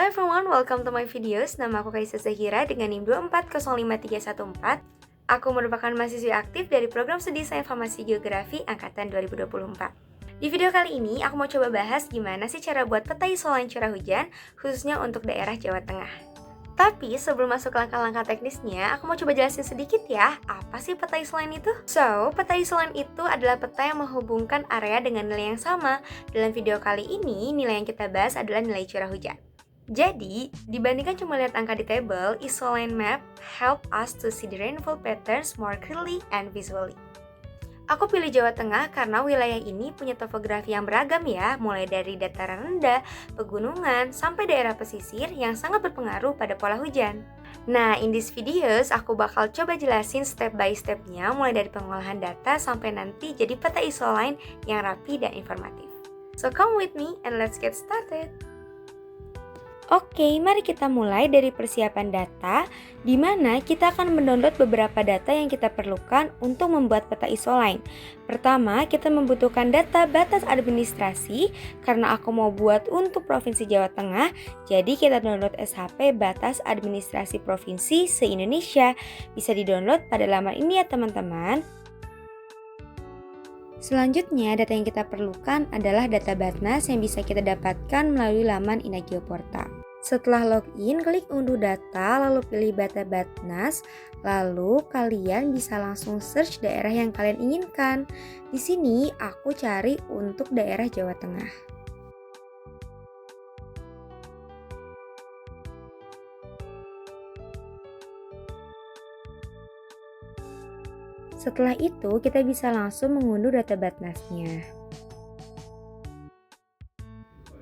everyone, welcome to my videos. Nama aku Kaisa Zahira dengan NIM 2405314. Aku merupakan mahasiswi aktif dari program studi Sains Informasi Geografi Angkatan 2024. Di video kali ini, aku mau coba bahas gimana sih cara buat peta isolan curah hujan, khususnya untuk daerah Jawa Tengah. Tapi sebelum masuk ke langkah-langkah teknisnya, aku mau coba jelasin sedikit ya, apa sih peta isolan itu? So, peta isolan itu adalah peta yang menghubungkan area dengan nilai yang sama. Dalam video kali ini, nilai yang kita bahas adalah nilai curah hujan. Jadi, dibandingkan cuma lihat angka di tabel, isoline map help us to see the rainfall patterns more clearly and visually. Aku pilih Jawa Tengah karena wilayah ini punya topografi yang beragam ya, mulai dari dataran rendah, pegunungan, sampai daerah pesisir yang sangat berpengaruh pada pola hujan. Nah, in this videos, aku bakal coba jelasin step by stepnya, mulai dari pengolahan data sampai nanti jadi peta isoline yang rapi dan informatif. So come with me and let's get started! Oke, mari kita mulai dari persiapan data, di mana kita akan mendownload beberapa data yang kita perlukan untuk membuat peta isoline. Pertama, kita membutuhkan data batas administrasi, karena aku mau buat untuk Provinsi Jawa Tengah, jadi kita download SHP batas administrasi provinsi se-Indonesia. Bisa di-download pada laman ini ya teman-teman. Selanjutnya, data yang kita perlukan adalah data Batnas yang bisa kita dapatkan melalui laman Inageoportal. Setelah login, klik unduh data, lalu pilih data Batnas, lalu kalian bisa langsung search daerah yang kalian inginkan. Di sini, aku cari untuk daerah Jawa Tengah. Setelah itu, kita bisa langsung mengunduh data Batnasnya.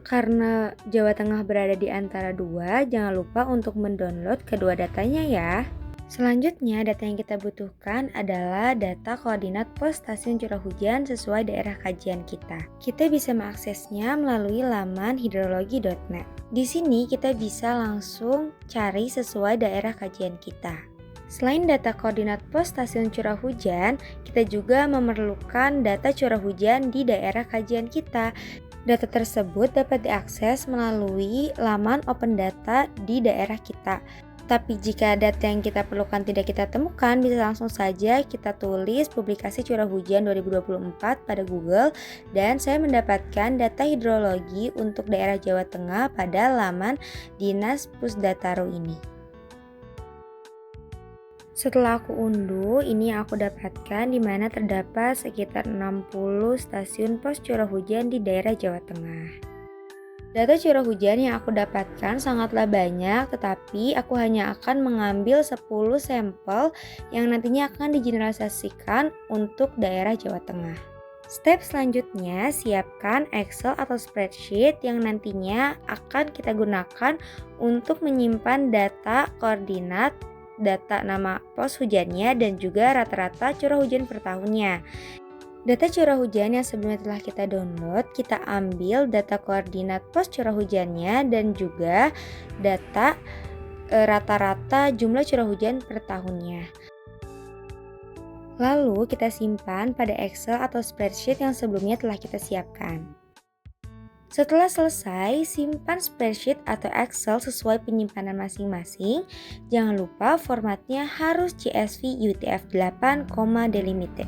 Karena Jawa Tengah berada di antara dua, jangan lupa untuk mendownload kedua datanya ya. Selanjutnya, data yang kita butuhkan adalah data koordinat pos stasiun curah hujan sesuai daerah kajian kita. Kita bisa mengaksesnya melalui laman hidrologi.net. Di sini kita bisa langsung cari sesuai daerah kajian kita. Selain data koordinat pos stasiun curah hujan, kita juga memerlukan data curah hujan di daerah kajian kita. Data tersebut dapat diakses melalui laman open data di daerah kita. Tapi jika data yang kita perlukan tidak kita temukan, bisa langsung saja kita tulis publikasi curah hujan 2024 pada Google, dan saya mendapatkan data hidrologi untuk daerah Jawa Tengah pada laman Dinas Pusdataru ini. Setelah aku unduh, ini yang aku dapatkan di mana terdapat sekitar 60 stasiun pos curah hujan di daerah Jawa Tengah. Data curah hujan yang aku dapatkan sangatlah banyak, tetapi aku hanya akan mengambil 10 sampel yang nantinya akan digeneralisasikan untuk daerah Jawa Tengah. Step selanjutnya, siapkan Excel atau spreadsheet yang nantinya akan kita gunakan untuk menyimpan data koordinat, data nama pos hujannya, dan juga rata-rata curah hujan per tahunnya. Data curah hujan yang sebelumnya telah kita download, kita ambil data koordinat pos curah hujannya dan juga data rata-rata jumlah curah hujan per tahunnya. Lalu kita simpan pada Excel atau spreadsheet yang sebelumnya telah kita siapkan. Setelah selesai, simpan spreadsheet atau Excel sesuai penyimpanan masing-masing. Jangan lupa formatnya harus CSV UTF-8, delimited.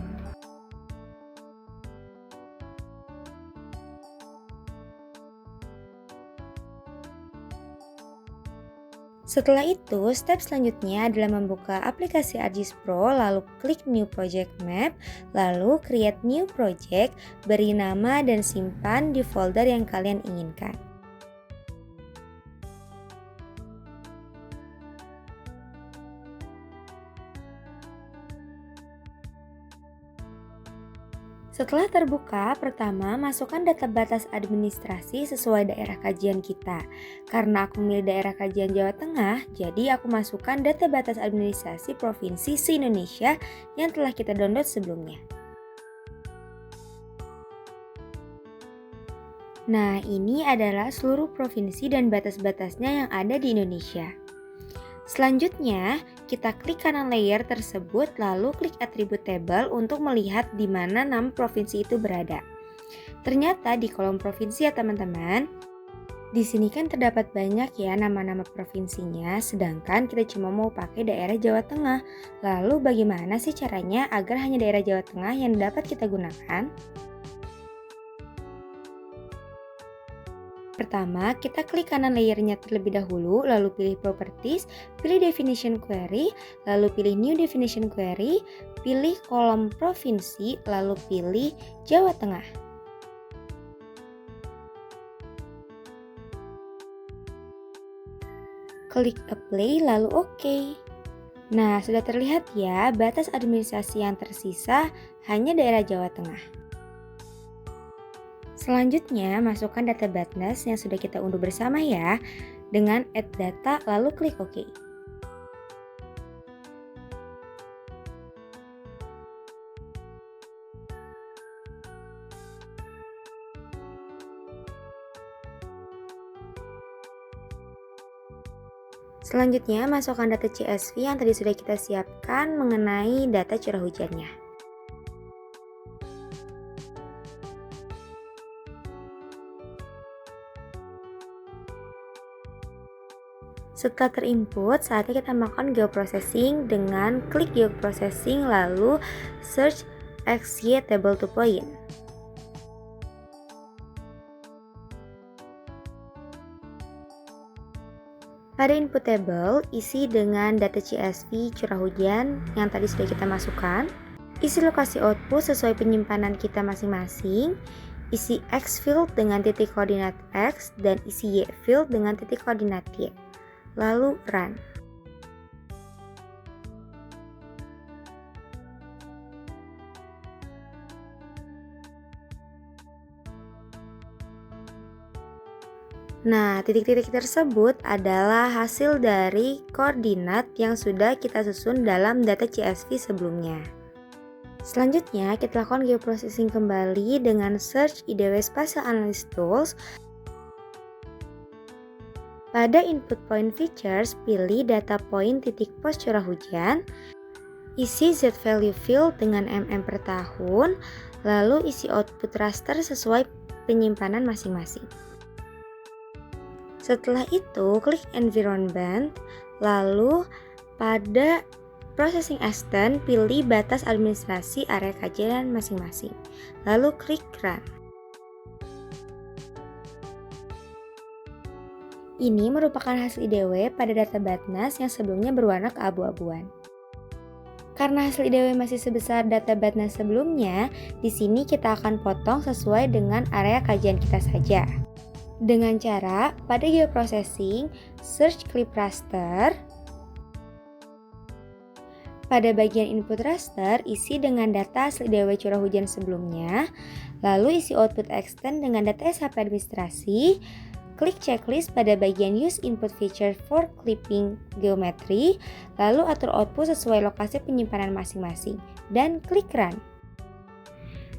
Setelah itu, step selanjutnya adalah membuka aplikasi ArcGIS Pro, lalu klik New Project Map, lalu create new project, beri nama dan simpan di folder yang kalian inginkan. Setelah terbuka, pertama masukkan data batas administrasi sesuai daerah kajian kita. Karena aku memilih daerah kajian Jawa Tengah, jadi aku masukkan data batas administrasi provinsi se-Indonesia yang telah kita download sebelumnya. Nah, ini adalah seluruh provinsi dan batas-batasnya yang ada di Indonesia. Selanjutnya, kita klik kanan layer tersebut lalu klik atribut table untuk melihat di mana nama provinsi itu berada. Ternyata di kolom provinsi ya teman-teman. Di sini kan terdapat banyak ya nama-nama provinsinya, sedangkan kita cuma mau pakai daerah Jawa Tengah. Lalu bagaimana sih caranya agar hanya daerah Jawa Tengah yang dapat kita gunakan? Pertama, kita klik kanan layernya terlebih dahulu, lalu pilih Properties, pilih Definition Query, lalu pilih New Definition Query, pilih kolom provinsi, lalu pilih Jawa Tengah. Klik Apply, lalu OK. Nah, sudah terlihat ya, batas administrasi yang tersisa hanya daerah Jawa Tengah. Selanjutnya, masukkan data Batnas yang sudah kita unduh bersama ya, dengan Add Data, lalu klik OK. Selanjutnya, masukkan data CSV yang tadi sudah kita siapkan mengenai data curah hujannya. Setelah terinput, saatnya kita melakukan geoprocessing dengan klik geoprocessing lalu search XY table to point. Pada input table, isi dengan data CSV curah hujan yang tadi sudah kita masukkan. Isi lokasi output sesuai penyimpanan kita masing-masing. Isi X field dengan titik koordinat X dan isi Y field dengan titik koordinat Y. Lalu run. Nah, titik-titik tersebut adalah hasil dari koordinat yang sudah kita susun dalam data CSV sebelumnya. Selanjutnya, kita lakukan geoprocessing kembali dengan search IDW Spatial Analysis Tools. Pada input point features, pilih data point titik pos curah hujan, isi Z value field dengan mm per tahun, lalu isi output raster sesuai penyimpanan masing-masing. Setelah itu, klik Environment, lalu pada Processing Extent, pilih batas administrasi area kajian masing-masing, lalu klik Run. Ini merupakan hasil IDW pada data Batnas yang sebelumnya berwarna keabu-abuan. Karena hasil IDW masih sebesar data Batnas sebelumnya, di sini kita akan potong sesuai dengan area kajian kita saja. Dengan cara, pada geoprocessing, search clip raster. Pada bagian input raster, isi dengan data hasil IDW curah hujan sebelumnya, lalu isi output extend dengan data SHP administrasi, klik checklist pada bagian use input feature for clipping geometry, lalu atur output sesuai lokasi penyimpanan masing-masing, dan klik run.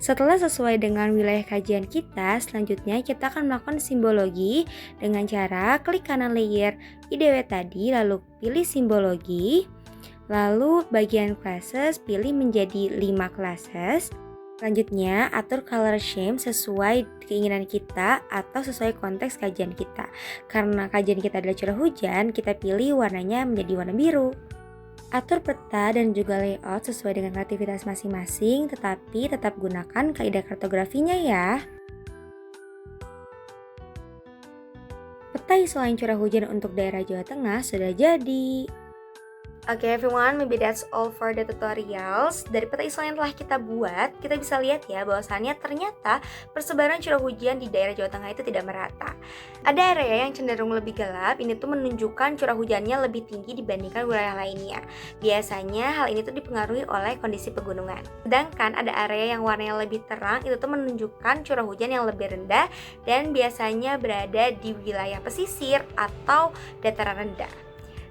Setelah sesuai dengan wilayah kajian kita, selanjutnya kita akan melakukan simbologi dengan cara klik kanan layer IDW tadi, lalu pilih simbologi, lalu bagian classes pilih menjadi 5 classes. Selanjutnya, atur color scheme sesuai keinginan kita atau sesuai konteks kajian kita. Karena kajian kita adalah curah hujan, kita pilih warnanya menjadi warna biru. Atur peta dan juga layout sesuai dengan kreativitas masing-masing, tetapi tetap gunakan kaidah kartografinya ya. Peta isolasi curah hujan untuk daerah Jawa Tengah sudah jadi. Oke everyone, maybe that's all for the tutorials. Dari peta isolasi yang telah kita buat, kita bisa lihat ya bahwasannya ternyata persebaran curah hujan di daerah Jawa Tengah itu tidak merata. Ada area yang cenderung lebih gelap, ini tuh menunjukkan curah hujannya lebih tinggi dibandingkan wilayah lainnya. Biasanya hal ini tuh dipengaruhi oleh kondisi pegunungan. Sedangkan ada area yang warnanya lebih terang, itu tuh menunjukkan curah hujan yang lebih rendah dan biasanya berada di wilayah pesisir atau dataran rendah.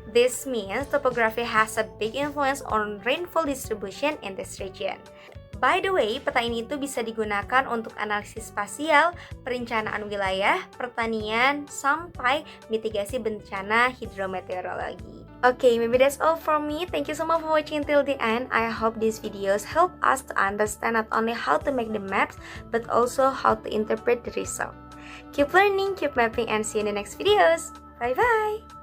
This means topography has a big influence on rainfall distribution in this region. By the way, peta ini itu bisa digunakan untuk analisis spasial, perencanaan wilayah, pertanian, sampai mitigasi bencana hidrometeorologi. Okay, maybe that's all from me. Thank you so much for watching till the end. I hope these videos help us to understand not only how to make the maps, but also how to interpret the result. Keep learning, keep mapping, and see you in the next videos. Bye-bye!